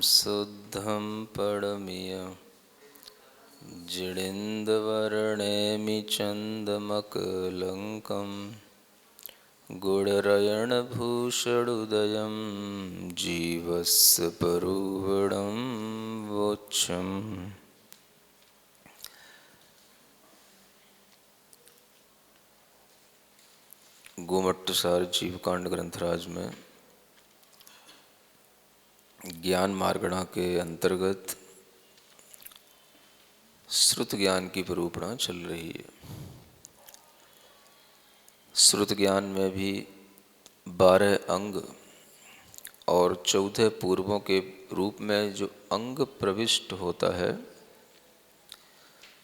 शुद्धं पडमिय जिडिन्दवर्णेमि चन्दमकलङ्कं गुणरयणभूषणुदयं जीवस्य परुवणं वोच्छम्। गोमट्टसार जीवकांड ग्रंथराज में ज्ञान मार्गणा के अंतर्गत श्रुत ज्ञान की निरूपणा चल रही है। श्रुत ज्ञान में भी 12 अंग और 14 पूर्वों के रूप में जो अंग प्रविष्ट होता है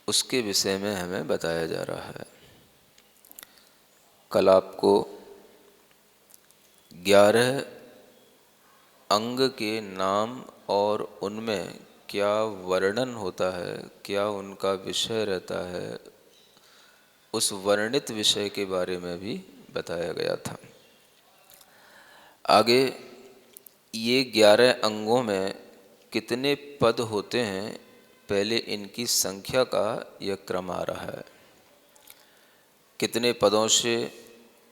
उसके विषय में हमें बताया जा रहा है। कल आपको 11 अंग के नाम और उनमें क्या वर्णन होता है, क्या उनका विषय रहता है, उस वर्णित विषय के बारे में भी बताया गया था। आगे ये 11 अंगों में कितने पद होते हैं, पहले इनकी संख्या का यह क्रम आ रहा है। कितने पदों से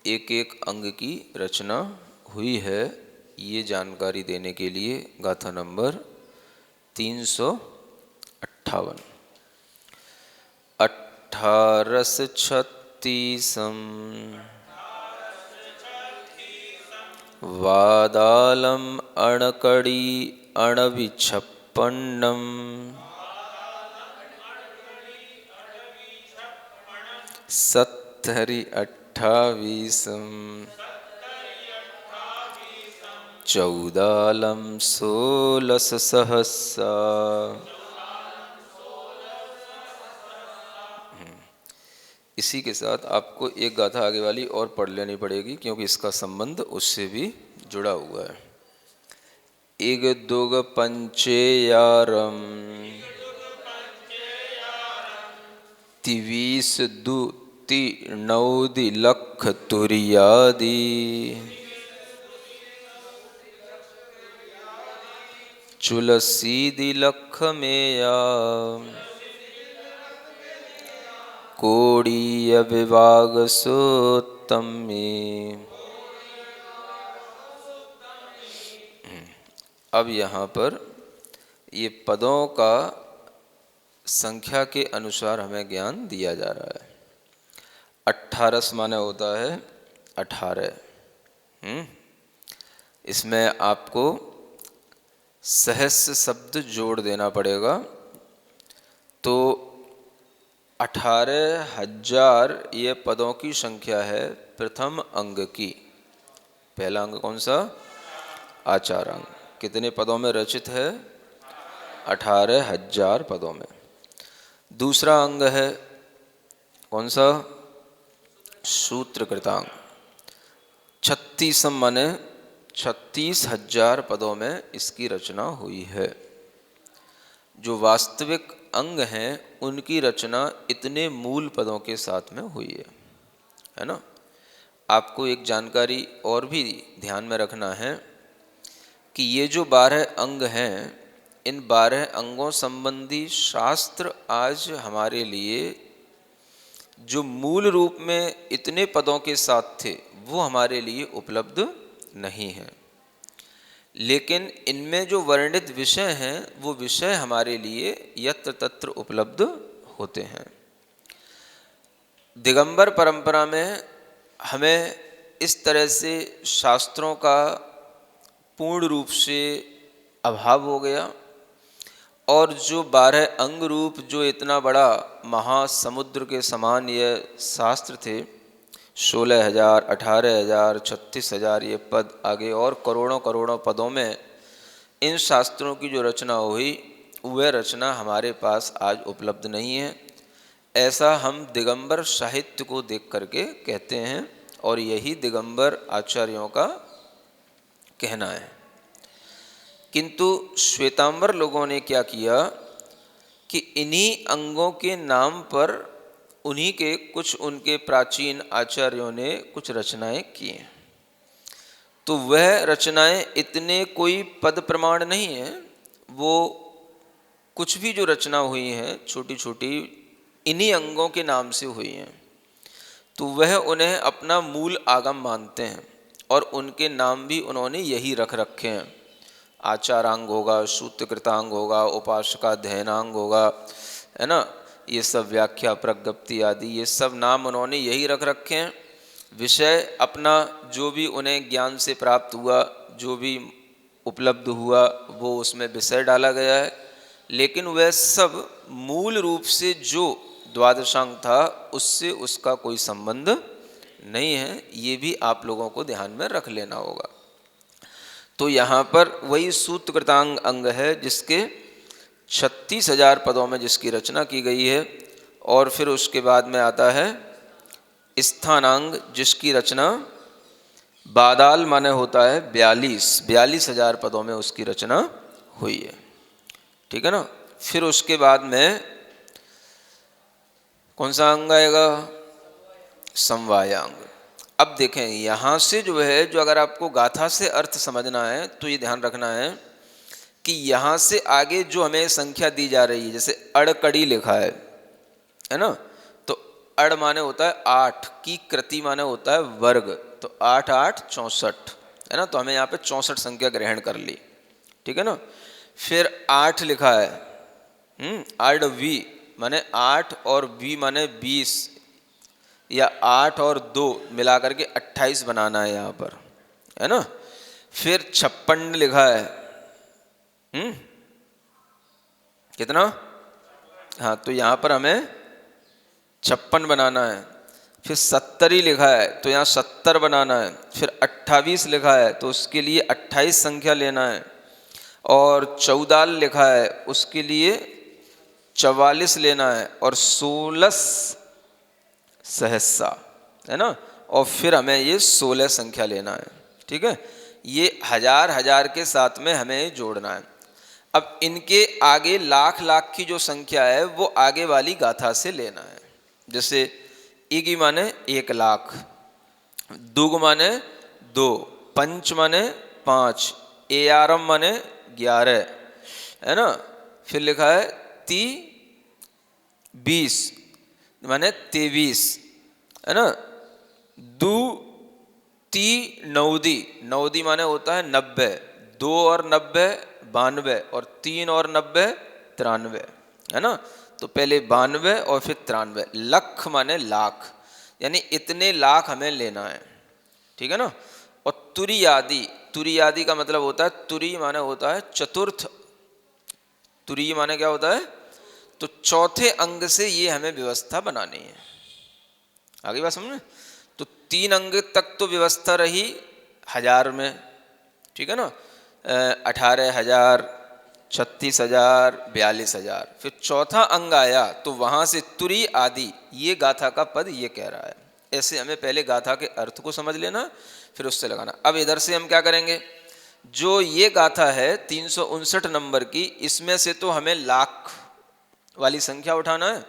एक एक अंग की रचना हुई है, ये जानकारी देने के लिए गाथा नंबर 358। 1836 वादालम अणकड़ी अणविछप्पन्नम सत्तरि 28 चौदालम 16 सहस्रा। इसी के साथ आपको एक गाथा आगे वाली और पढ़ लेनी पड़ेगी क्योंकि इसका संबंध उससे भी जुड़ा हुआ है। एक दुग पंचेयारम तिवीस दुति नौदि लख तुरियादि चुलसीदि लख मेया कोड़ीय विभाग सोत्तमे। अब यहाँ पर ये पदों का संख्या के अनुसार हमें ज्ञान दिया जा रहा है। 18 माने होता है 18। इसमें आपको सहस्र शब्द जोड़ देना पड़ेगा, तो 18,000 ये पदों की संख्या है प्रथम अंग की। पहला अंग कौन सा? आचार अंग। कितने पदों में रचित है? 18,000 पदों में। दूसरा अंग है कौन सा? सूत्रकृतांग। 36 माने 36,000 पदों में इसकी रचना हुई है। जो वास्तविक अंग हैं उनकी रचना इतने मूल पदों के साथ में हुई है ना। आपको एक जानकारी और भी ध्यान में रखना है कि ये जो 12 अंग हैं, इन 12 अंगों संबंधी शास्त्र आज हमारे लिए जो मूल रूप में इतने पदों के साथ थे वो हमारे लिए उपलब्ध नहीं है, लेकिन इनमें जो वर्णित विषय हैं वो विषय हमारे लिए यत्र तत्र उपलब्ध होते हैं। दिगंबर परंपरा में हमें इस तरह से शास्त्रों का पूर्ण रूप से अभाव हो गया, और जो 12 अंग रूप जो इतना बड़ा महासमुद्र के समान ये शास्त्र थे, 16,000, 18,000, 36,000 ये पद, आगे और करोड़ों करोड़ों पदों में इन शास्त्रों की जो रचना हुई वह रचना हमारे पास आज उपलब्ध नहीं है। ऐसा हम दिगंबर साहित्य को देख करके कहते हैं, और यही दिगंबर आचार्यों का कहना है। किंतु श्वेतांबर लोगों ने क्या किया कि इन्हीं अंगों के नाम पर उन्हीं के कुछ उनके प्राचीन आचार्यों ने कुछ रचनाएं की हैं। तो वह रचनाएं इतने कोई पद प्रमाण नहीं है, वो कुछ भी जो रचना हुई हैं छोटी छोटी इन्हीं अंगों के नाम से हुई हैं, तो वह उन्हें अपना मूल आगम मानते हैं और उनके नाम भी उन्होंने यही रख रखे हैं। आचारांग होगा, सूत्रकृतांग होगा, उपासकाध्ययनांग होगा, है ना, ये सब व्याख्या प्रज्ञप्ति आदि ये सब नाम उन्होंने यही रख रखे हैं। विषय अपना जो भी उन्हें ज्ञान से प्राप्त हुआ, जो भी उपलब्ध हुआ, वो उसमें विषय डाला गया है, लेकिन वह सब मूल रूप से जो द्वादशांग था उससे उसका कोई संबंध नहीं है। ये भी आप लोगों को ध्यान में रख लेना होगा। तो यहाँ पर वही सूत्रकृतांग अंग है जिसके 36,000 पदों में जिसकी रचना की गई है, और फिर उसके बाद में आता है स्थानांग जिसकी रचना बादाल माने होता है 42,000 पदों में उसकी रचना हुई है। ठीक है ना। फिर उसके बाद में कौन सा अंग आएगा? समवायांग। अब देखें यहाँ से जो है, जो अगर आपको गाथा से अर्थ समझना है तो ये ध्यान रखना है कि यहाँ से आगे जो हमें संख्या दी जा रही है, जैसे अड़कड़ी लिखा है ना, तो अड़ माने होता है 8, की कृति माने होता है वर्ग, तो 8 8 64 है ना, तो हमें यहाँ पे 64 संख्या ग्रहण कर ली। ठीक है ना। फिर 8 लिखा है, अड़ वी माने 8 और वी माने 20, या 8 और 2 मिला करके 28 बनाना है यहाँ पर, है ना। फिर 56 लिखा है, कितना? हाँ, तो यहाँ पर हमें 56 बनाना है। फिर 70 लिखा है तो यहाँ 70 बनाना है। फिर 28 लिखा है तो उसके लिए 28 संख्या लेना है। और 14 लिखा है उसके लिए 44 लेना है, और 16 सहस्सा है ना, और फिर हमें ये 16 संख्या लेना है। ठीक है, ये हजार हजार के साथ में हमें जोड़ना है। अब इनके आगे लाख लाख की जो संख्या है वो आगे वाली गाथा से लेना है। जैसे इगी माने 1 लाख, दुग माने 2, पंच माने 5, एयारम माने 11, है ना। फिर लिखा है 20 माने 23, है ना। दू ती नौदी, नौदी माने होता है 90, 2 और 90 92, और 3 और 90 93, है ना। तो पहले 92 और फिर 93। लख माने लाख, यानी इतने लाख हमें लेना है। ठीक है ना। और तुरी आदि, तुरी आदि का मतलब होता है, तुरी माने होता है चतुर्थ, तुरी माने क्या होता है? तो चौथे अंग से ये हमें व्यवस्था बनानी है। आगे बात समझ में? तो 3 अंग तक तो व्यवस्था रही हजार में, ठीक है ना, 18,000, 36,000, 42,000। फिर चौथा अंग आया तो वहां से तुरी आदि, ये गाथा का पद ये कह रहा है। ऐसे हमें पहले गाथा के अर्थ को समझ लेना, फिर उससे लगाना। अब इधर से हम क्या करेंगे, जो ये गाथा है 359 नंबर की, इसमें से तो हमें लाख वाली संख्या उठाना है,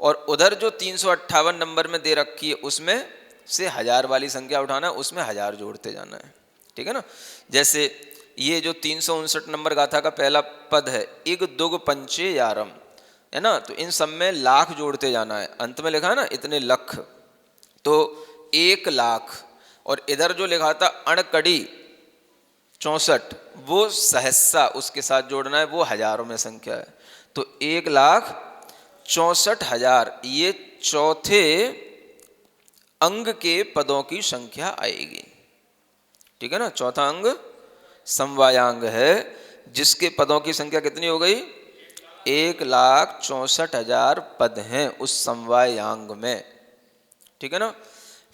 और उधर जो 358 नंबर में दे रखी है उसमें से हजार वाली संख्या उठाना है, उसमें हजार जोड़ते जाना है। ठीक है ना। जैसे ये जो 359 नंबर गाथा का पहला पद है, इग दुग पंचे यारम, है ना, तो इन सब में लाख जोड़ते जाना है। अंत में लिखा है ना इतने लख, तो 1 लाख, और इधर जो लिखा था अणकड़ी 64, वो सहस्सा उसके साथ जोड़ना है, वो हजारों में संख्या है। तो 1,64,000 ये चौथे अंग के पदों की संख्या आएगी। ठीक है ना। चौथा अंग समवायांग है, जिसके पदों की संख्या कितनी हो गई? 1,64,000 पद हैं उस समवायांग में। ठीक है ना।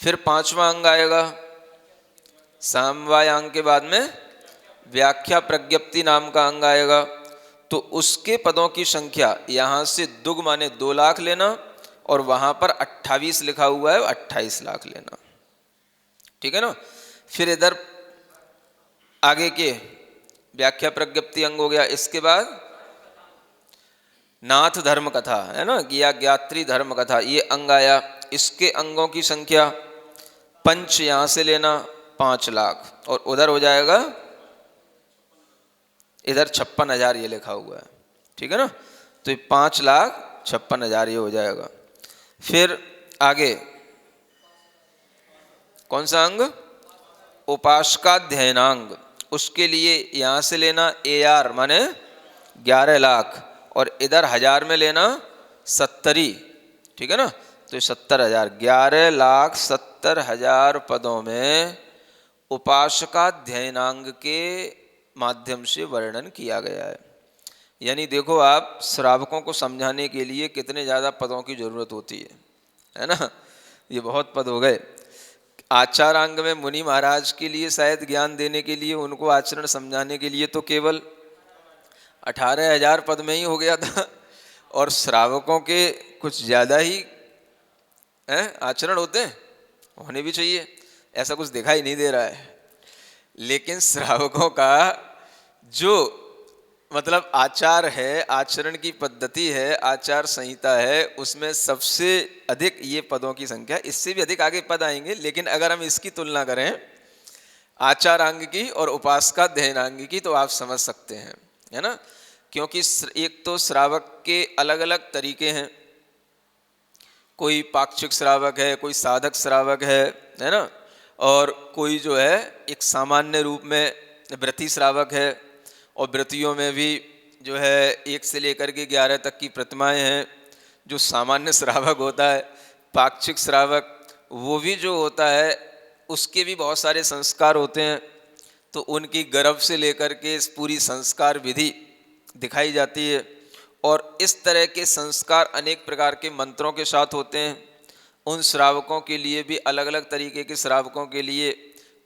फिर 5वां अंग आएगा समवायांग के बाद में, व्याख्या प्रज्ञप्ति नाम का अंग आएगा। तो उसके पदों की संख्या यहाँ से दुग माने 2 लाख लेना, और वहाँ पर 28 लिखा हुआ है 28 लाख लेना। ठीक है ना। फिर इधर आगे के व्याख्या प्रज्ञप्ति अंग हो गया। इसके बाद नाथ धर्म कथा, है ना, या ज्ञात्री धर्म कथा, ये अंग आया। इसके अंगों की संख्या पंच यहाँ से लेना 5 लाख, और उधर हो जाएगा इधर 56,000 ये लिखा हुआ है, ठीक है ना। तो ये 5,56,000 ये हो जाएगा। फिर आगे कौन सा अंग? उपासकाध्ययनांग। उसके लिए यहाँ से लेना AR माने 11 लाख और इधर 1000 में लेना 70, ठीक है ना। तो 70,000, 11,70,000 पदों में उपासकाध्ययनांग के माध्यम से वर्णन किया गया है। यानी देखो आप, श्रावकों को समझाने के लिए कितने ज़्यादा पदों की जरूरत होती है ना। ये बहुत पद हो गए। आचारांग में मुनि महाराज के लिए शायद ज्ञान देने के लिए, उनको आचरण समझाने के लिए तो केवल 18,000 पद में ही हो गया था, और श्रावकों के कुछ ज़्यादा ही आचरण होते हैं, होने भी चाहिए, ऐसा कुछ दिखाई नहीं दे रहा है। लेकिन श्रावकों का जो मतलब आचार है, आचरण की पद्धति है, आचार संहिता है, उसमें सबसे अधिक ये पदों की संख्या, इससे भी अधिक आगे पद आएंगे, लेकिन अगर हम इसकी तुलना करें आचारांग की और उपासकाध्ययनांग की तो आप समझ सकते हैं, है ना। क्योंकि एक तो श्रावक के अलग अलग तरीके हैं, कोई पाक्षिक श्रावक है, कोई साधक श्रावक है ना, और कोई जो है एक सामान्य रूप में व्रती श्रावक है, और व्रतियों में भी जो है 1 से लेकर के 11 तक की प्रतिमाएं हैं। जो सामान्य श्रावक होता है, पाक्षिक श्रावक, वो भी जो होता है उसके भी बहुत सारे संस्कार होते हैं, तो उनकी गर्भ से लेकर के इस पूरी संस्कार विधि दिखाई जाती है। और इस तरह के संस्कार अनेक प्रकार के मंत्रों के साथ होते हैं। उन श्रावकों के लिए भी अलग अलग तरीके के श्रावकों के लिए,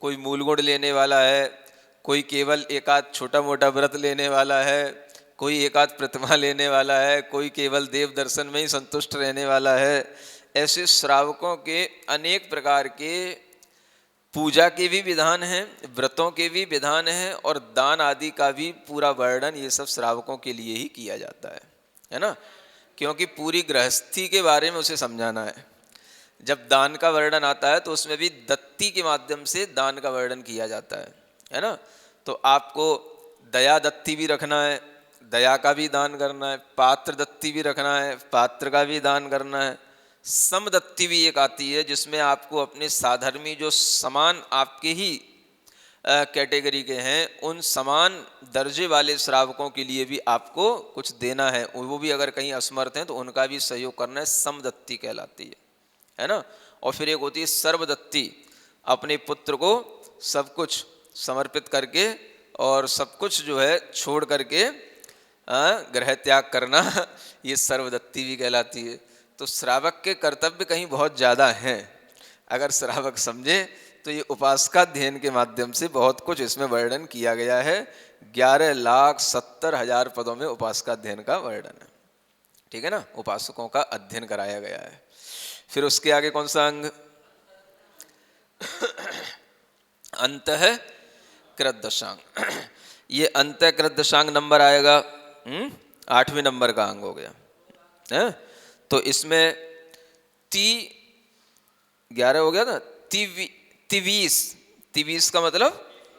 कोई मूल गुण लेने वाला है, कोई केवल एक आध छोटा मोटा व्रत लेने वाला है, कोई एक आध प्रतिमा लेने वाला है, कोई केवल देव दर्शन में ही संतुष्ट रहने वाला है। ऐसे श्रावकों के अनेक प्रकार के पूजा के भी विधान हैं, व्रतों के भी विधान हैं, और दान आदि का भी पूरा वर्णन ये सब श्रावकों के लिए ही किया जाता है ना। क्योंकि पूरी गृहस्थी के बारे में उसे समझाना है। जब दान का वर्णन आता है तो उसमें भी दत्ती के माध्यम से दान का वर्णन किया जाता है ना। तो आपको दया दत्ती भी रखना है, दया का भी दान करना है, पात्र दत्ती भी रखना है, पात्र का भी दान करना है, समदत्ती भी एक आती है जिसमें आपको अपने साधर्मी जो समान आपके ही कैटेगरी के हैं, उन समान दर्जे वाले श्रावकों के लिए भी आपको कुछ देना है, वो भी अगर कहीं असमर्थ हैं तो उनका भी सहयोग करना है, समदत्ती कहलाती है ना। और फिर एक होती है सर्वदत्ती, अपने पुत्र को सब कुछ समर्पित करके और सब कुछ जो है छोड़ करके गृह त्याग करना, ये सर्वदत्ती भी कहलाती है। तो श्रावक के कर्तव्य कहीं बहुत ज़्यादा हैं, अगर श्रावक समझे तो ये उपासकाध्ययन के माध्यम से बहुत कुछ इसमें वर्णन किया गया है। 11,70,000 पदों में उपासकाध्ययन का वर्णन है, ठीक है ना। उपासकों का अध्ययन कराया गया है। फिर उसके आगे कौन सा अंग? अंतःकृत दशांग। ये अंतःकृत दशांग नंबर आएगा 8वें नंबर का अंग हो गया है। तो इसमें 11 हो गया था, 23 का मतलब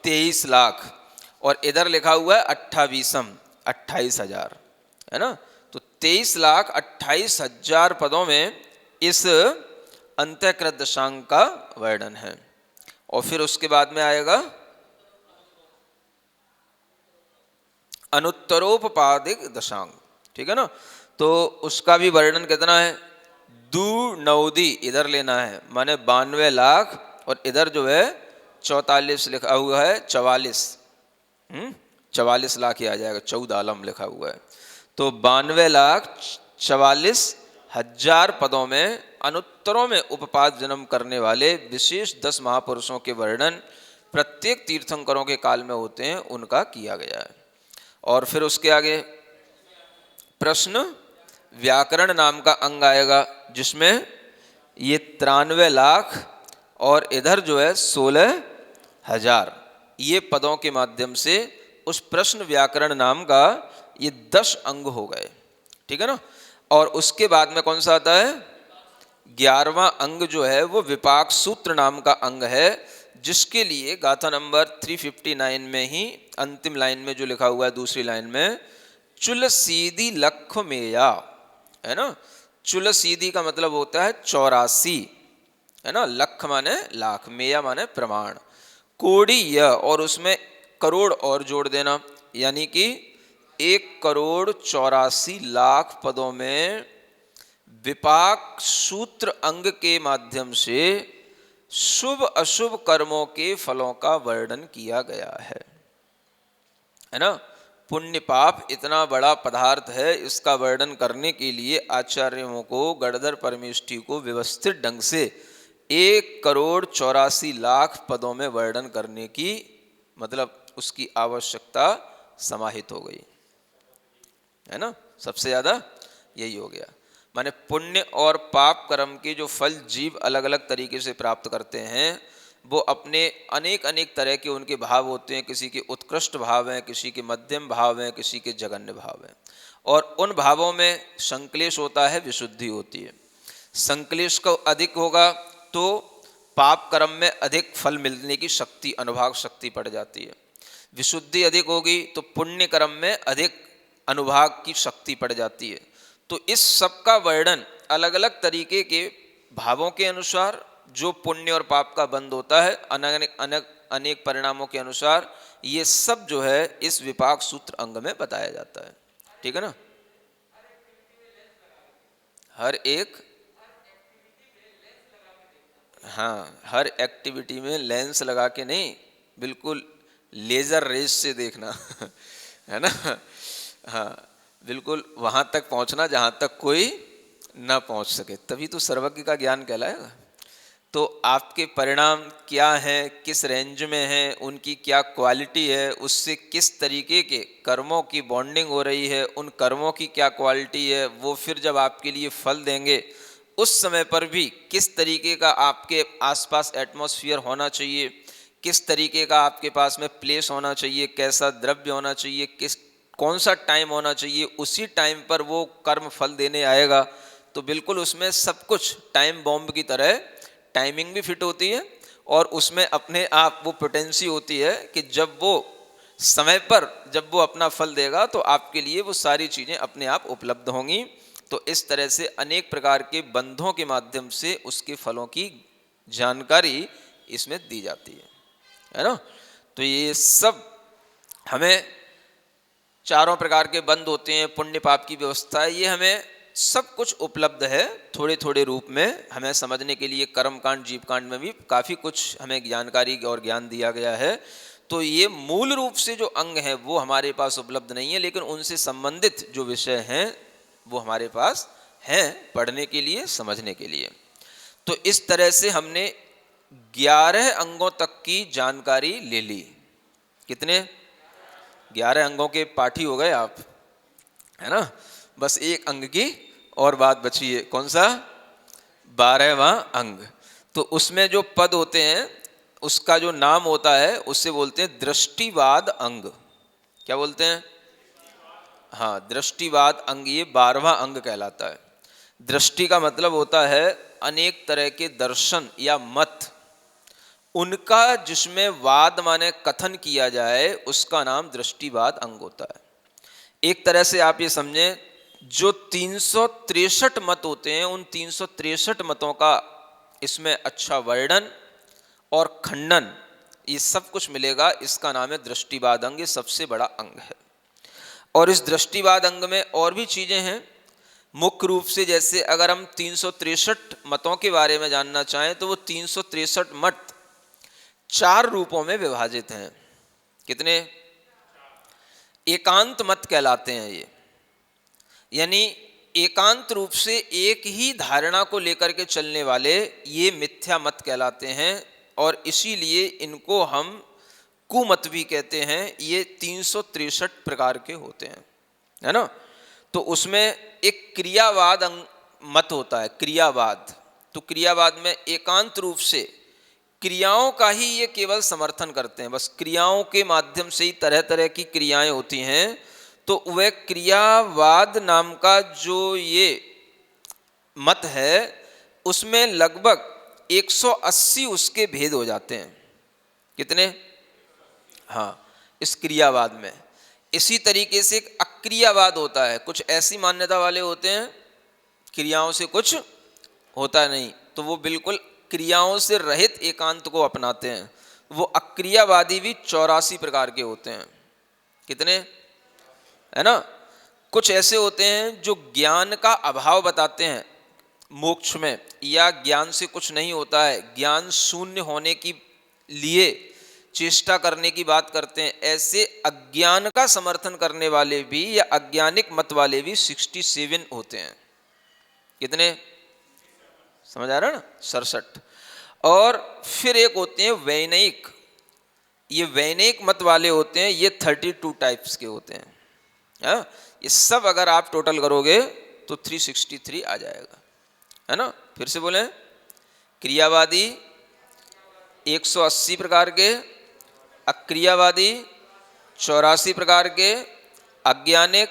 23 लाख, और इधर लिखा हुआ है 28,000 है ना। तो 23,28,000 पदों में इस अंतःकृत दशांग का वर्णन है। और फिर उसके बाद में आएगा अनुत्तरोपपादिक दशांग, ठीक है ना। तो उसका भी वर्णन कितना है? 2,9 इधर लेना है, माने 92 लाख, और इधर जो है 44 लिखा हुआ है, 44 लाख ही आ जाएगा, 14 आलम लिखा हुआ है। तो 92,44,000 पदों में अनुत्तरों में उपपाद जन्म करने वाले विशेष 10 महापुरुषों के वर्णन प्रत्येक तीर्थंकरों के काल में होते हैं, उनका किया गया है। और फिर उसके आगे प्रश्न व्याकरण नाम का अंग आएगा, जिसमें ये 93 लाख और इधर जो है 16,000 ये पदों के माध्यम से उस प्रश्न व्याकरण नाम का ये 10 अंग हो गए, ठीक है ना। और उसके बाद में कौन सा आता है? 11वां अंग जो है वो विपाक सूत्र नाम का अंग है, जिसके लिए गाथा नंबर 359 में ही अंतिम लाइन में जो लिखा हुआ है, दूसरी लाइन में, चुल सीधी लख मेया, है ना। चुल सीधी का मतलब होता है 84, है ना। लख माने लाख, मेया माने प्रमाण, कोड़ी य और उसमें करोड़ और जोड़ देना, यानी कि 1,84,00,000 पदों में विपाक सूत्र अंग के माध्यम से शुभ अशुभ कर्मों के फलों का वर्णन किया गया है ना। पुण्य पाप इतना बड़ा पदार्थ है, इसका वर्णन करने के लिए आचार्यों को, गणधर परमेष्ठी को व्यवस्थित ढंग से 1,84,00,000 पदों में वर्णन करने की, मतलब उसकी आवश्यकता समाहित हो गई, है ना। सबसे ज्यादा यही हो गया। माने पुण्य और पाप कर्म के जो फल जीव अलग अलग तरीके से प्राप्त करते हैं, वो अपने अनेक अनेक तरह के उनके भाव होते हैं। किसी के उत्कृष्ट भाव हैं, किसी के मध्यम भाव हैं, किसी के जघन्य भाव हैं। और उन भावों में संक्लेश होता है, विशुद्धि होती है। संक्लेश का अधिक होगा तो पाप कर्म में अधिक फल मिलने की शक्ति, अनुभाग शक्ति पड़ जाती है। विशुद्धि अधिक होगी तो पुण्य कर्म में अधिक अनुभाग की शक्ति पड़ जाती है। तो इस सब का वर्णन अलग अलग तरीके के भावों के अनुसार, जो पुण्य और पाप का बंध होता है, अनेक परिणामों के अनुसार, ये सब जो है इस विपाक सूत्र अंग में बताया जाता है। ठीक है ना। हर एक, हाँ, हर एक्टिविटी में लेंस लगा के नहीं, बिल्कुल लेजर रेस से देखना है ना। हाँ, बिल्कुल वहां तक पहुंचना जहां तक कोई ना पहुंच सके, तभी तो सर्वज्ञ का ज्ञान कहलाएगा। तो आपके परिणाम क्या हैं, किस रेंज में हैं, उनकी क्या क्वालिटी है, उससे किस तरीके के कर्मों की बॉन्डिंग हो रही है, उन कर्मों की क्या क्वालिटी है, वो फिर जब आपके लिए फल देंगे उस समय पर भी किस तरीके का आपके आसपास एटमॉस्फेयर होना चाहिए, किस तरीके का आपके पास में प्लेस होना चाहिए, कैसा द्रव्य होना चाहिए, कौन सा टाइम होना चाहिए, उसी टाइम पर वो कर्म फल देने आएगा। तो बिल्कुल उसमें सब कुछ टाइम बॉम्ब की तरह टाइमिंग भी फिट होती है, और उसमें अपने आप वो पोटेंसी होती है कि जब वो समय पर जब वो अपना फल देगा तो आपके लिए वो सारी चीज़ें अपने आप उपलब्ध होंगी। तो इस तरह से अनेक प्रकार के बंधों के माध्यम से उसके फलों की जानकारी इसमें दी जाती है ना। तो ये सब हमें चारों प्रकार के बंध होते हैं, पुण्य पाप की व्यवस्था है, ये हमें सब कुछ उपलब्ध है थोड़े थोड़े रूप में हमें समझने के लिए। कर्म कांड, जीव कांड में भी काफ़ी कुछ हमें जानकारी और ज्ञान दिया गया है। तो ये मूल रूप से जो अंग है वो हमारे पास उपलब्ध नहीं है, लेकिन उनसे संबंधित जो विषय हैं वो हमारे पास हैं पढ़ने के लिए, समझने के लिए। तो इस तरह से हमने 11 अंगों तक की जानकारी ले ली। कितने? 11 अंगों के पाठी हो गए आप, है ना। बस एक अंग की और बात बची है, कौन सा? 12वां अंग। तो उसमें जो पद होते हैं उसका जो नाम होता है उससे बोलते हैं दृष्टिवाद अंग। क्या बोलते हैं? हाँ, दृष्टिवाद अंग, ये 12वां अंग कहलाता है। दृष्टि का मतलब होता है अनेक तरह के दर्शन या मत, उनका जिसमें वाद माने कथन किया जाए, उसका नाम दृष्टिवाद अंग होता है। एक तरह से आप ये समझें, जो 363 मत होते हैं, उन 363 मतों का इसमें अच्छा वर्णन और खंडन, ये सब कुछ मिलेगा। इसका नाम है दृष्टिवाद अंग, ये सबसे बड़ा अंग है। और इस दृष्टिवाद अंग में और भी चीज़ें हैं मुख्य रूप से। जैसे अगर हम 363 मतों के बारे में जानना चाहें तो वो 363 मत 4 रूपों में विभाजित हैं। कितने? एकांत मत कहलाते हैं ये, यानी एकांत रूप से एक ही धारणा को लेकर के चलने वाले ये मिथ्या मत कहलाते हैं, और इसीलिए इनको हम कुमत भी कहते हैं। ये 363 प्रकार के होते हैं, है ना। तो उसमें एक क्रियावाद मत होता है, क्रियावाद। तो क्रियावाद में एकांत रूप से क्रियाओं का ही ये केवल समर्थन करते हैं, बस क्रियाओं के माध्यम से ही तरह तरह की क्रियाएं होती हैं। तो वह क्रियावाद नाम का जो ये मत है, उसमें लगभग 180 उसके भेद हो जाते हैं। कितने? हाँ, इस क्रियावाद में। इसी तरीके से एक अक्रियावाद होता है, कुछ ऐसी मान्यता वाले होते हैं क्रियाओं से कुछ होता नहीं, तो वो बिल्कुल क्रियाओं से रहित एकांत को अपनाते हैं। वो अक्रियावादी भी 84 प्रकार के होते हैं। कितने? है ना। कुछ ऐसे होते हैं जो ज्ञान का अभाव बताते हैं मोक्ष में, या ज्ञान से कुछ नहीं होता है, ज्ञान शून्य होने की लिए चेष्टा करने की बात करते हैं। ऐसे अज्ञान का समर्थन करने वाले भी या अज्ञानिक मत वाले भी 67 होते हैं। कितने? समझ आ रहा है ना, 67। और फिर एक होते हैं वैनयिक। ये वैनयिक मत वाले होते हैं, ये 32 टाइप्स के होते हैं। हाँ, ये सब अगर आप टोटल करोगे तो 363 आ जाएगा, है ना। फिर से बोलें, क्रियावादी 180 प्रकार के, अक्रियावादी 84 प्रकार के, अज्ञानिक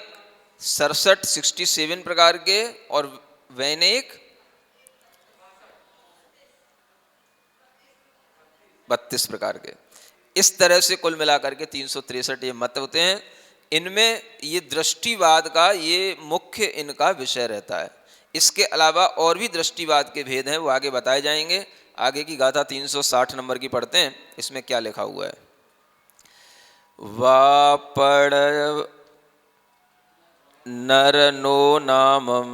67 प्रकार के, और वैनयिक 32 प्रकार के। इस तरह से कुल मिलाकर के 363 ये मत होते हैं। इनमें ये दृष्टिवाद का ये मुख्य इनका विषय रहता है। इसके अलावा और भी दृष्टिवाद के भेद हैं, वो आगे बताए जाएंगे। आगे की गाथा 360 नंबर की पढ़ते हैं। इसमें क्या लिखा हुआ है? वापड़ नरनो नामम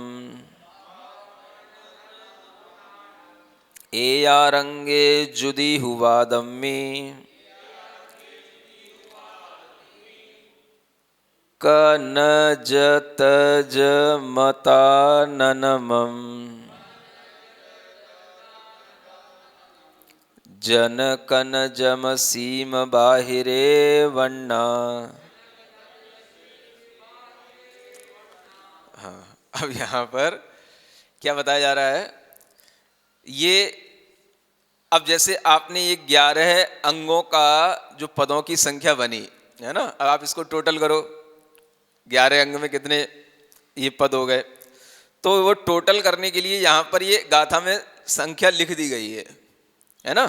एयारंगे जुदी हुआ दम्मी कनजतज मताननमं जनकनजमसीम बाहिरे वन्ना। हाँ, अब यहाँ पर क्या बताया जा रहा है? ये अब जैसे आपने ये 11 अंगों का जो पदों की संख्या बनी है ना, अब आप इसको टोटल करो, 11 अंग में कितने ये पद हो गए। तो वो टोटल करने के लिए यहाँ पर ये गाथा में संख्या लिख दी गई है ना।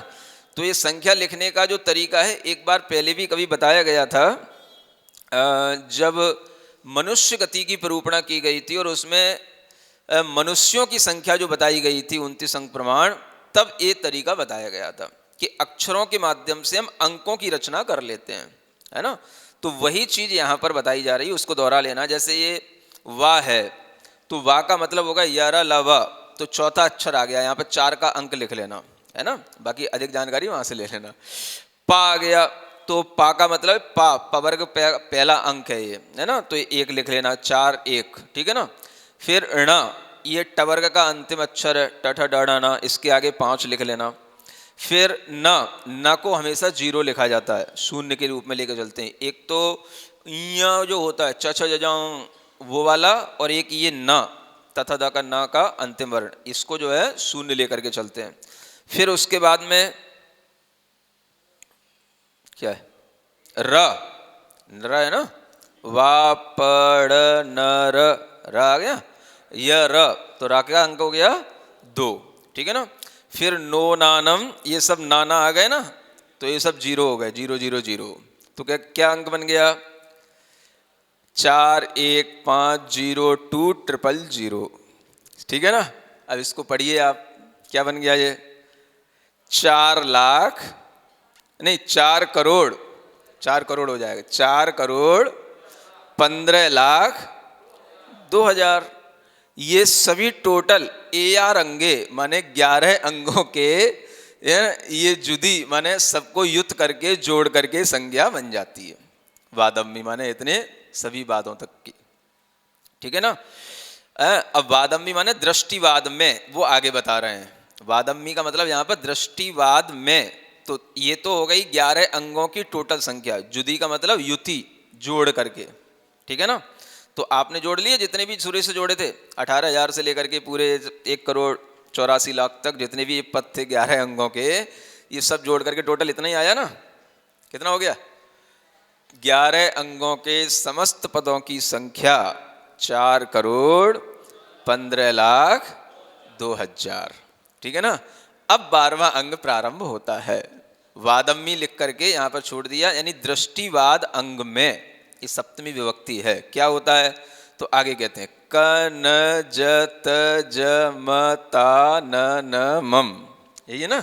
तो ये संख्या लिखने का जो तरीका है, एक बार पहले भी कभी बताया गया था, जब मनुष्य गति की निरूपणा की गई थी और उसमें मनुष्यों की संख्या जो बताई गई थी 29 अंक प्रमाण, तब ये तरीका बताया गया था कि अक्षरों के माध्यम से हम अंकों की रचना कर लेते हैं, है ना। तो वही चीज यहाँ पर बताई जा रही है, उसको दोहरा लेना। जैसे ये वा है, तो वा का मतलब होगा यारा लवा, तो चौथा अक्षर आ गया, यहाँ पर 4 का अंक लिख लेना, है ना। बाकी अधिक जानकारी वहां से ले लेना। पा आ गया, तो पा का मतलब पा, पवर्ग पहला अंक है ये, है ना। तो ये 1 लिख लेना, 4 1, ठीक है ना। फिर ण, ये टवर्ग का अंतिम अक्षर है, टठ डढ़ ना, इसके आगे 5 लिख लेना। फिर न को हमेशा 0 लिखा जाता है, शून्य के रूप में लेकर चलते हैं। एक तो इया जो होता है च छ ज वो वाला, और एक ये न तथा द का न का अंतिम वर्ण, इसको जो है शून्य लेकर के चलते हैं। फिर उसके बाद में क्या है? र है ना, वा पड़ न र आ गया, य र, तो रा का अंक हो गया 2, ठीक है ना। फिर नो नानम, ये सब नाना आ गए ना, तो ये सब 0 हो गए, 0 0 0। तो क्या क्या अंक बन गया? 4 1 5 0 2 ट्रिपल 0, ठीक है ना। अब इसको पढ़िए आप, क्या बन गया ये? 4 लाख नहीं, 4 करोड़, 4 करोड़ हो जाएगा, 4 करोड़ 15 लाख 2,000। ये सभी टोटल AR अंगे माने 11 अंगों के, ये जुदी माने सबको युक्त करके जोड़ करके संज्ञा बन जाती है। वादम्मी माने इतने सभी वादों तक की, ठीक है ना। अब वादम्मी माने दृष्टिवाद में, वो आगे बता रहे हैं। वादम्मी का मतलब यहाँ पर दृष्टिवाद में, तो ये तो हो गई 11 अंगों की टोटल संख्या। जुदी का मतलब युति, जोड़ करके, ठीक है ना। तो आपने जोड़ लिए जितने भी सूर्य से जोड़े थे, 18,000 से लेकर के पूरे 1 करोड़ 84 लाख तक जितने भी पद थे 11 अंगों के, ये सब जोड़ करके टोटल इतना ही आया ना। कितना हो गया? 11 अंगों के समस्त पदों की संख्या 4 करोड़ 15 लाख 2,000, ठीक है ना। अब 12वां अंग प्रारंभ होता है, वादम्मी लिख करके यहाँ पर छोड़ दिया, यानी दृष्टिवाद अंग में ये सप्तमी विभक्ति है। क्या होता है तो आगे कहते हैं क न ज त ज म ता न मम, यही है ना।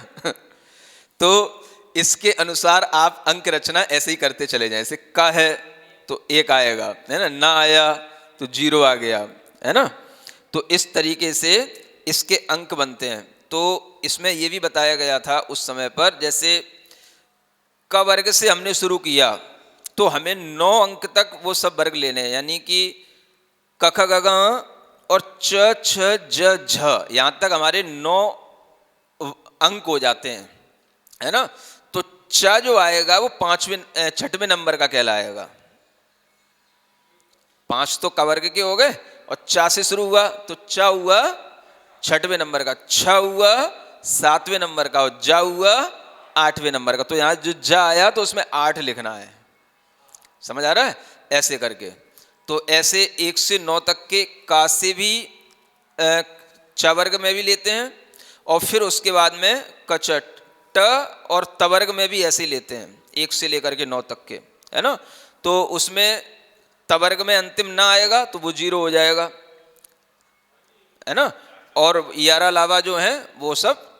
तो इसके अनुसार आप अंक रचना ऐसे ही करते चले जाएं। जैसे क है तो 1 आएगा, है ना, ना आया तो 0 आ गया, है ना। तो इस तरीके से इसके अंक बनते हैं। तो इसमें यह भी बताया गया था उस समय पर, जैसे क वर्ग से हमने शुरू किया तो हमें 9 अंक तक वो सब वर्ग लेने हैं, यानी कि क ख ग घ और च छ ज झ, यहां तक हमारे 9 अंक हो जाते हैं, है ना। तो च जो आएगा वो 6वें नंबर का कहलाएगा। 5 तो क वर्ग के हो गए और चा से शुरू हुआ तो च हुआ 6वें नंबर का, छ हुआ 7वें नंबर का और जा हुआ 8वें नंबर का। तो यहां जो जा आया तो उसमें 8 लिखना है, समझ आ रहा है, ऐसे करके। तो ऐसे 1 से 9 तक के का से भी च वर्ग में भी लेते हैं, और फिर उसके बाद में कचट ट और त वर्ग में भी ऐसे ही लेते हैं 1 से लेकर के 9 तक के, है ना। तो उसमें त वर्ग में अंतिम ना आएगा तो वो 0 हो जाएगा, है ना। और 11 लावा जो हैं वो सब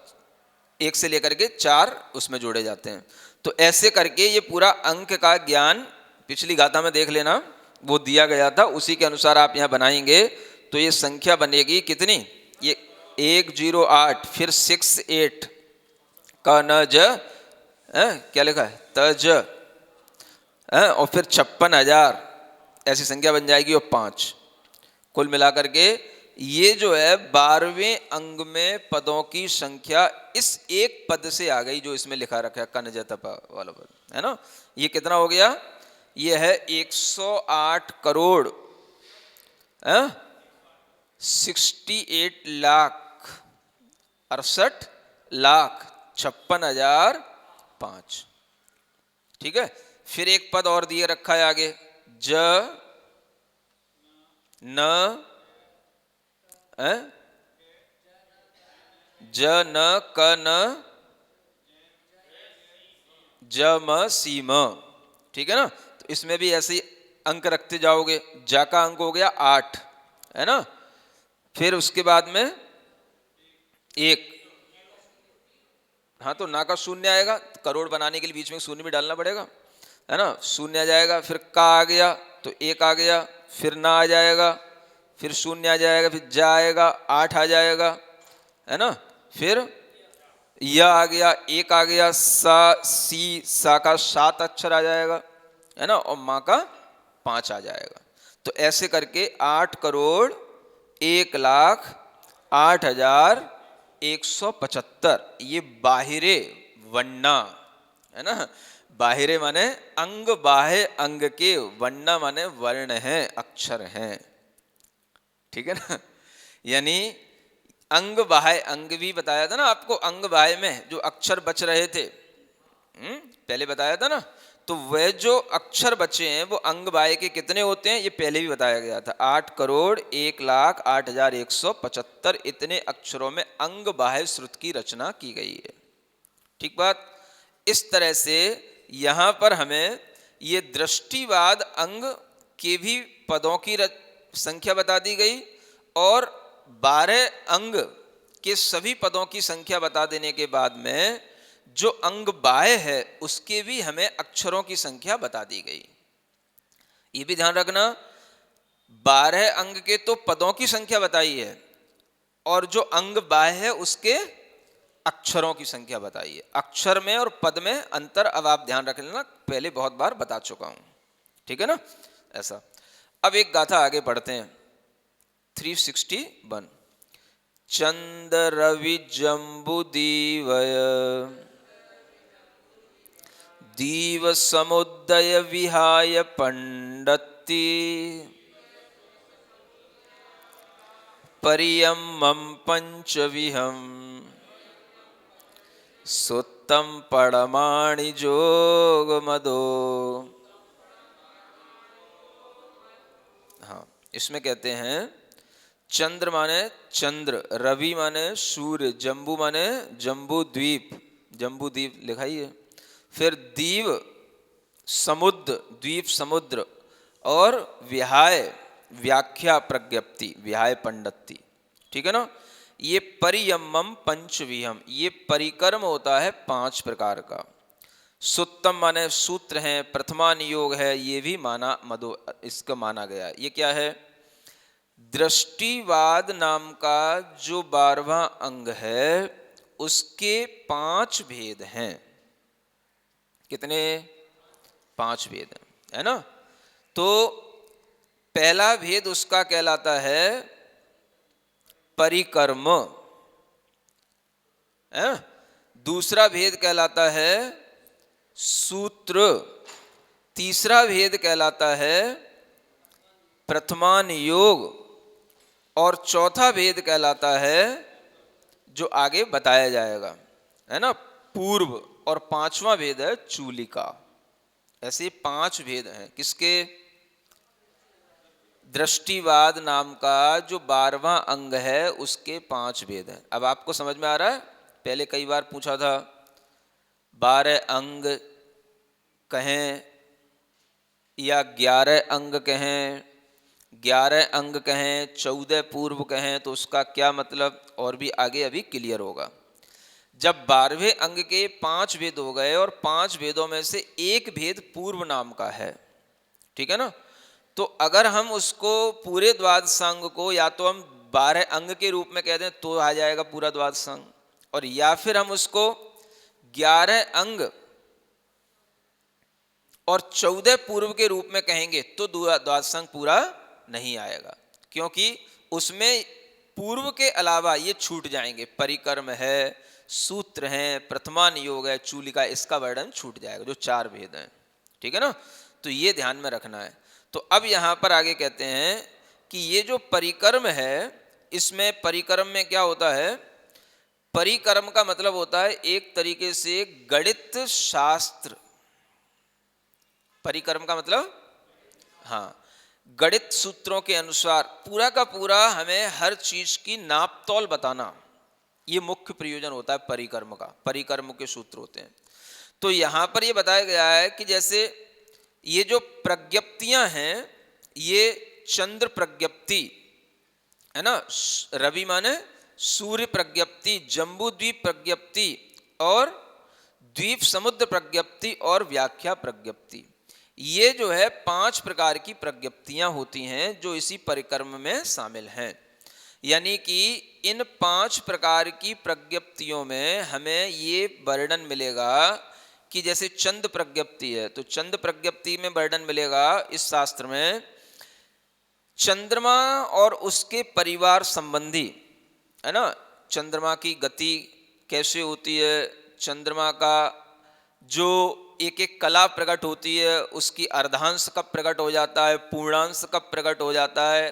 1 से लेकर के 4 उसमें जोड़े जाते हैं। तो ऐसे करके ये पूरा अंक का ज्ञान पिछली गाथा में देख लेना, वो दिया गया था, उसी के अनुसार आप यहाँ बनाएंगे तो ये संख्या बनेगी कितनी, ये 108, फिर 68 का न ज, क्या लिखा है त ज, और फिर 56,000 ऐसी संख्या बन जाएगी, और 5। कुल मिलाकर के ये जो है 12वें अंग में पदों की संख्या इस एक पद से आ गई जो इसमें लिखा रखा है कन ज तप वाला पद, है ना। ये कितना हो गया, ये है 108 करोड़ 68 लाख 68,56,005। ठीक है। फिर एक पद और दिए रखा है आगे, ज न ज न क न ज म सी म, ठीक है ना। तो इसमें भी ऐसे ही अंक रखते जाओगे। जा का अंक हो गया 8, है ना। फिर उसके बाद में 1, हाँ तो ना का शून्य आएगा, करोड़ बनाने के लिए बीच में शून्य भी डालना पड़ेगा, है ना। शून्य आ जाएगा, फिर का आ गया तो 1 आ गया, फिर ना आ जाएगा, फिर शून्य आ जाएगा, फिर जा आएगा 8 आ जाएगा, है ना। फिर या आ गया 1 आ गया, सा सी सा का 7 अक्षर आ जाएगा, है ना, और माँ का 5 आ जाएगा। तो ऐसे करके 8,01,08,175 ये बाहिरे वन्ना, है ना। बाहिरे माने अंग, बाह्य अंग के, वन्ना माने वर्ण है, अक्षर हैं, ठीक है ना। यानी अंग बाह्य अंग भी बताया था ना आपको, अंग बाह्य में जो अक्षर बच रहे थे, पहले बताया था ना। तो वह जो अक्षर बचे हैं वो अंग बाह्य के कितने होते हैं ये पहले भी बताया गया था, 8,01,08,175 इतने अक्षरों में अंग बाह्य श्रुत की रचना की गई है। ठीक बात। इस तरह से यहां पर हमें ये दृष्टिवाद अंग के भी पदों की संख्या बता दी गई, और 12 अंग के सभी पदों की संख्या बता देने के बाद में जो अंग बाह्य है उसके भी हमें अक्षरों की संख्या बता दी गई। ये भी ध्यान रखना, 12 अंग के तो पदों की संख्या बताई है, और जो अंग बाह्य है उसके अक्षरों की संख्या बताई है। अक्षर में और पद में अंतर अब आप ध्यान रख लेना, पहले बहुत बार बता चुका हूं, ठीक है ना। ऐसा। अब एक गाथा आगे पढ़ते हैं, 361। चंद रवि जंबू दीवय दीव समुदय विहाय पंडति परियमं पंचविहं सुत्तम पड़माणि जोग मदो। हाँ, इसमें कहते हैं चंद्र माने चंद्र, रवि माने सूर्य, जम्बू माने जम्बू द्वीप, जम्बू द्वीप लिखा ही है, फिर दीव समुद्र, द्वीप समुद्र, और विहाय व्याख्या प्रज्ञप्ति, विहाय पंडिती, ठीक है ना। ये परियमम पंचविहम, ये परिकर्म होता है 5 प्रकार का। सुत्तम माने सूत्र हैं, प्रथमा नियोग है, ये भी माना मदो इसका माना गया। ये क्या है? दृष्टिवाद नाम का जो 12वां अंग है उसके 5 भेद हैं। कितने? 5 भेद हैं, है ना। तो पहला भेद उसका कहलाता है परिकर्म, है। दूसरा भेद कहलाता है सूत्र, तीसरा भेद कहलाता है प्रथमान योग, और चौथा भेद कहलाता है जो आगे बताया जाएगा, है ना, पूर्व, और 5वां भेद है चूलिका। ऐसे 5 भेद हैं किसके? दृष्टिवाद नाम का जो 12वां अंग है उसके 5 भेद हैं। अब आपको समझ में आ रहा है? पहले कई बार पूछा था 12 अंग कहें या 11 अंग कहें, 11 अंग कहें, 14 पूर्व कहें, तो उसका क्या मतलब, और भी आगे अभी क्लियर होगा। जब 12वें अंग के 5 भेद हो गए और 5 भेदों में से एक भेद पूर्व नाम का है, ठीक है ना, तो अगर हम उसको पूरे द्वादशांग को या तो हम 12 अंग के रूप में कह दें तो आ जाएगा पूरा द्वादशांग, और या फिर हम उसको 11 अंग और 14 पूर्व के रूप में कहेंगे तो द्वादशांग पूरा नहीं आएगा, क्योंकि उसमें पूर्व के अलावा ये छूट जाएंगे। परिकर्म है, सूत्र हैं, प्रथमान योग है, चूलिका, इसका वर्णन छूट जाएगा, जो 4 भेद हैं, ठीक है ना। तो ये ध्यान में रखना है। तो अब यहां पर आगे कहते हैं कि ये जो परिकर्म है, इसमें परिकर्म में क्या होता है? परिकर्म का मतलब होता है एक तरीके से गणित शास्त्र। परिकर्म का मतलब, हाँ, गणित सूत्रों के अनुसार पूरा का पूरा हमें हर चीज की नाप तौल बताना, ये मुख्य प्रयोजन होता है परिकर्म का। परिकर्म के सूत्र होते हैं। तो यहां पर ये बताया गया है कि जैसे ये जो प्रज्ञप्तियां हैं, ये चंद्र प्रज्ञप्ति है ना, रवि माने सूर्य प्रज्ञप्ति, जम्बू द्वीप प्रज्ञप्ति, और द्वीप समुद्र प्रज्ञप्ति, और व्याख्या प्रज्ञप्ति, ये जो है 5 प्रकार की प्रज्ञप्तियां होती हैं जो इसी परिकर्म में शामिल हैं। यानी कि इन 5 प्रकार की प्रज्ञप्तियों में हमें ये वर्णन मिलेगा कि जैसे चंद्र प्रज्ञप्ति है, तो चंद्र प्रज्ञप्ति में वर्णन मिलेगा इस शास्त्र में चंद्रमा और उसके परिवार संबंधी, है ना, चंद्रमा की गति कैसे होती है, चंद्रमा का जो एक एक कला प्रकट होती है, उसकी अर्धांश कब प्रकट हो जाता है, पूर्णांश कब प्रकट हो जाता है,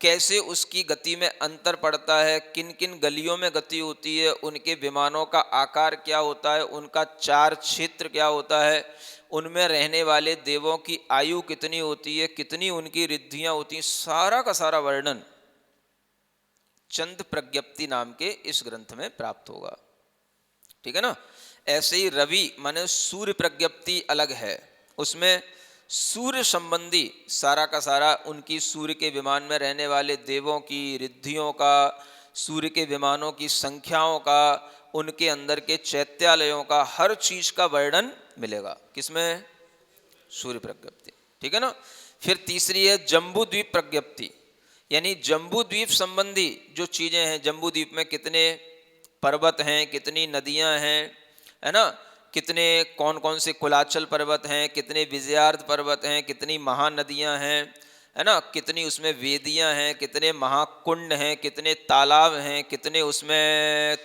कैसे उसकी गति में अंतर पड़ता है, किन किन गलियों में गति होती है, उनके विमानों का आकार क्या होता है, उनका 4 क्षेत्र क्या होता है, उनमें रहने वाले देवों की आयु कितनी होती है, कितनी उनकी रिद्धियां होती हैं, सारा का सारा वर्णन चंद्र प्रज्ञप्ति नाम के इस ग्रंथ में प्राप्त होगा, ठीक है ना। ऐसे ही रवि माने सूर्य प्रज्ञप्ति अलग है, उसमें सूर्य संबंधी सारा का सारा उनकी सूर्य के विमान में रहने वाले देवों की रिद्धियों का, सूर्य के विमानों की संख्याओं का, उनके अंदर के चैत्यालयों का, हर चीज का वर्णन मिलेगा किसमें? सूर्य प्रज्ञप्ति, ठीक है ना। फिर तीसरी है जम्बू द्वीप प्रज्ञप्ति, यानी जम्बू द्वीप संबंधी जो चीजें हैं, जम्बू द्वीप में कितने पर्वत हैं, कितनी नदियां हैं, है ना, कितने कौन कौन से कुलाचल पर्वत हैं, कितने विजयार्ध पर्वत हैं, कितनी महानदियां हैं, है ना, कितनी उसमें वेदियां हैं, कितने महाकुंड हैं, कितने तालाब हैं, कितने उसमें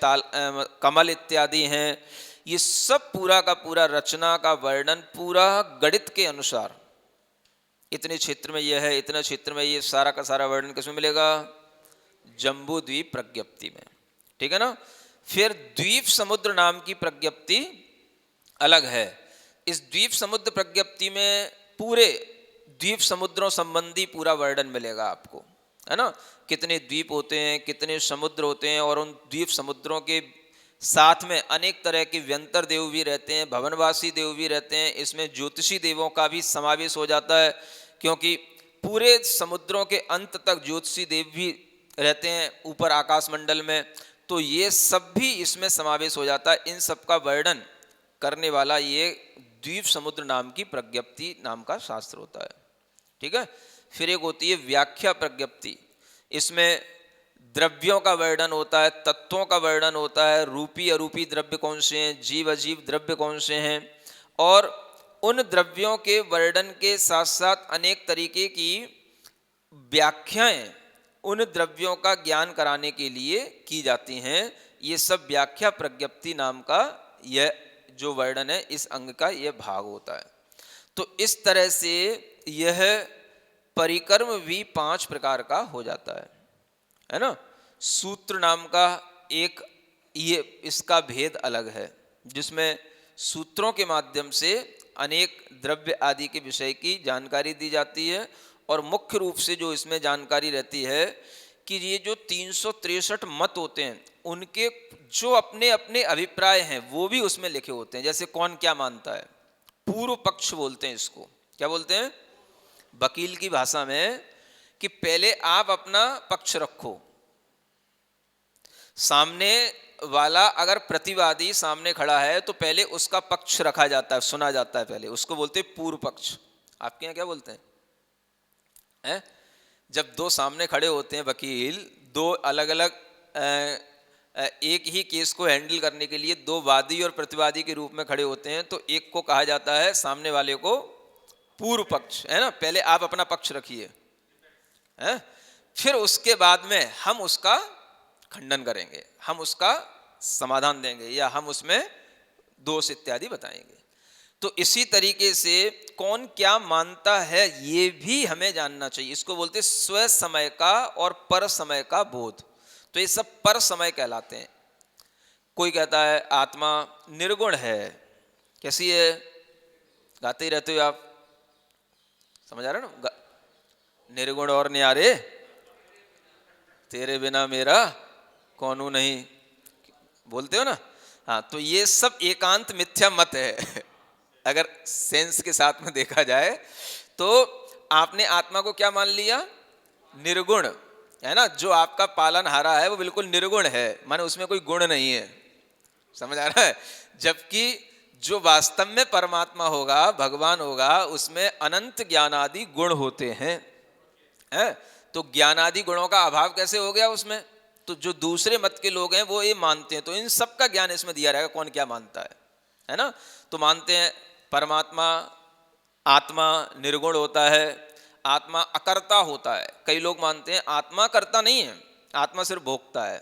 कमल इत्यादि हैं, ये सब पूरा का पूरा रचना का वर्णन पूरा गणित के अनुसार, इतने क्षेत्र में यह है, इतने क्षेत्र में ये, सारा का सारा वर्णन किसमें मिलेगा? जम्बू द्वीप प्रज्ञप्ति में, ठीक है ना। फिर द्वीप समुद्र नाम की प्रज्ञप्ति अलग है। इस द्वीप समुद्र प्रज्ञप्ति में पूरे द्वीप समुद्रों संबंधी पूरा वर्णन मिलेगा आपको, है ना, कितने द्वीप होते हैं, कितने समुद्र होते हैं, और उन द्वीप समुद्रों के साथ में अनेक तरह के व्यंतर देव भी रहते हैं, भवनवासी देव भी रहते हैं, इसमें ज्योतिषी देवों का भी समावेश हो जाता है, क्योंकि पूरे समुद्रों के अंत तक ज्योतिषी देव भी रहते हैं ऊपर आकाश मंडल में। तो ये सब भी इसमें समावेश हो जाता है। इन सब का वर्णन करने वाला ये द्वीप समुद्र नाम की प्रज्ञप्ति नाम का शास्त्र होता है। ठीक है। फिर एक होती है व्याख्या प्रज्ञप्ति। इसमें द्रव्यों का वर्णन होता है, तत्वों का वर्णन होता है, रूपी अरूपी द्रव्य कौन से हैं, जीव अजीव द्रव्य कौन से हैं, और उन द्रव्यों के वर्णन के साथ साथ अनेक तरीके की व्याख्याएं उन द्रव्यों का ज्ञान कराने के लिए की जाती हैं। ये सब व्याख्या प्रज्ञप्ति नाम का यह जो वर्णन है इस अंग का यह भाग होता है। तो इस तरह से यह परिक्रम भी 5 प्रकार का हो जाता है ना। सूत्र नाम का एक ये इसका भेद अलग है, जिसमें सूत्रों के माध्यम से अनेक द्रव्य आदि के विषय की जानकारी दी जाती है। और मुख्य रूप से जो इसमें जानकारी रहती है कि ये जो 363 मत होते हैं उनके जो अपने अपने अभिप्राय हैं वो भी उसमें लिखे होते हैं। जैसे कौन क्या मानता है, पूर्व पक्ष बोलते हैं इसको। क्या बोलते हैं वकील की भाषा में, कि पहले आप अपना पक्ष रखो, सामने वाला अगर प्रतिवादी सामने खड़ा है तो पहले उसका पक्ष रखा जाता है, सुना जाता है, पहले उसको बोलते हैं पूर्व पक्ष। आपके यहाँ क्या बोलते हैं? जब दो सामने खड़े होते हैं वकील, दो अलग अलग एक ही केस को हैंडल करने के लिए दो वादी और प्रतिवादी के रूप में खड़े होते हैं, तो एक को कहा जाता है सामने वाले को पूर्व पक्ष, है ना। पहले आप अपना पक्ष रखिए, फिर उसके बाद में हम उसका खंडन करेंगे, हम उसका समाधान देंगे या हम उसमें दोष इत्यादि बताएंगे। तो इसी तरीके से कौन क्या मानता है ये भी हमें जानना चाहिए। इसको बोलते हैं स्व समय का और पर समय का बोध। तो ये सब पर समय कहलाते हैं। कोई कहता है आत्मा निर्गुण है, कैसी है, गाते ही रहते हो आप, समझ आ रहे ना, निर्गुण और न्यारे तेरे बिना मेरा कौनू नहीं, बोलते हो ना। हाँ, तो ये सब एकांत मिथ्या मत है। अगर सेंस के साथ में देखा जाए तो आपने आत्मा को क्या मान लिया, निर्गुण, है ना। जो आपका पालनहारा है वो बिल्कुल निर्गुण है, माने उसमें कोई गुण नहीं है, समझ आ रहा है। जबकि जो वास्तव में परमात्मा होगा, भगवान होगा, उसमें अनंत ज्ञानादि गुण होते हैं, है? तो ज्ञानादि गुणों का अभाव कैसे हो गया उसमें? तो जो दूसरे मत के लोग हैं वो ये मानते हैं, तो इन सब का ज्ञान इसमें दिया रहेगा कौन क्या मानता है ना। तो मानते हैं परमात्मा आत्मा निर्गुण होता है, आत्मा अकर्ता होता है। कई लोग मानते हैं आत्मा कर्ता नहीं है, आत्मा सिर्फ भोगता है,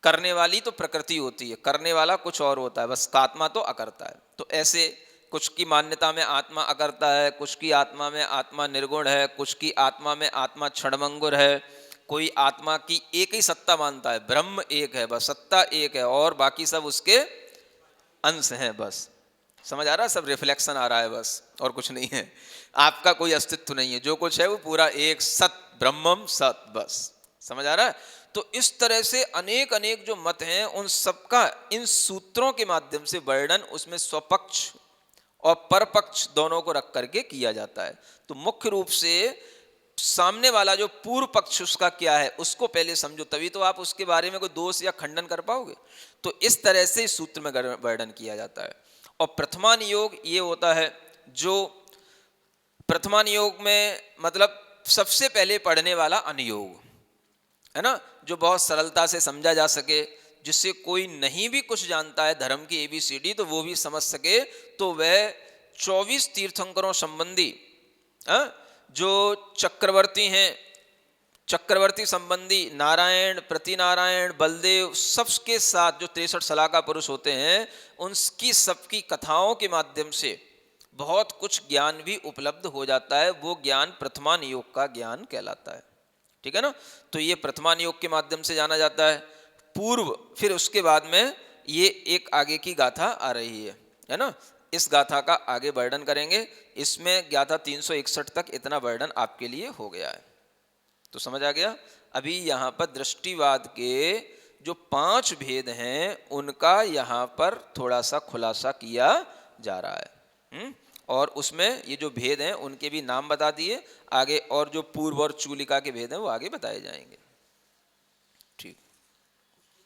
करने वाली तो प्रकृति होती है, करने वाला कुछ और होता है, बस आत्मा तो अकर्ता है। तो ऐसे कुछ की मान्यता में आत्मा अकर्ता है, कुछ की आत्मा में आत्मा निर्गुण है, कुछ की आत्मा में आत्मा क्षणभंगुर है, कोई आत्मा की एक ही सत्ता मानता है, ब्रह्म एक है, बस सत्ता एक है और बाकी सब उसके अंश हैं, बस। समझ आ रहा है, सब रिफ्लेक्शन आ रहा है बस, और कुछ नहीं है, आपका कोई अस्तित्व नहीं है, जो कुछ है वो पूरा एक सत, ब्रह्मम सत, बस। समझ आ रहा है। तो इस तरह से अनेक अनेक जो मत हैं उन सबका इन सूत्रों के माध्यम से वर्णन उसमें स्वपक्ष और परपक्ष दोनों को रख करके किया जाता है। तो मुख्य रूप से सामने वाला जो पूर्व पक्ष उसका क्या है उसको पहले समझो, तभी तो आप उसके बारे में कोई दोष या खंडन कर पाओगे। तो इस तरह से इस सूत्र में वर्णन किया जाता है। और प्रथमान योग ये होता है, जो प्रथमान योग में मतलब सबसे पहले पढ़ने वाला अनुयोग है ना, जो बहुत सरलता से समझा जा सके, जिससे कोई नहीं भी कुछ जानता है धर्म की ABCD तो वो भी समझ सके। तो वह 24 तीर्थंकरों संबंधी जो चक्रवर्ती हैं, चक्रवर्ती संबंधी नारायण, प्रतिनारायण, बलदेव, सबके साथ जो 63 सलाका पुरुष होते हैं उनकी सबकी कथाओं के माध्यम से बहुत कुछ ज्ञान भी उपलब्ध हो जाता है। वो ज्ञान प्रथमान योग का ज्ञान कहलाता है, ठीक है ना। तो ये प्रथमान योग के माध्यम से जाना जाता है पूर्व। फिर उसके बाद में ये एक आगे की गाथा आ रही है ना। इस गाथा का आगे वर्णन करेंगे। इसमें गाथा 361 तक इतना वर्णन आपके लिए हो गया है, तो समझ आ गया। अभी यहाँ पर दृष्टिवाद के जो 5 भेद हैं उनका यहाँ पर थोड़ा सा खुलासा किया जा रहा है। और उसमें ये जो भेद हैं उनके भी नाम बता दिए, आगे और जो पूर्व और चूलिका के भेद हैं वो आगे बताए जाएंगे।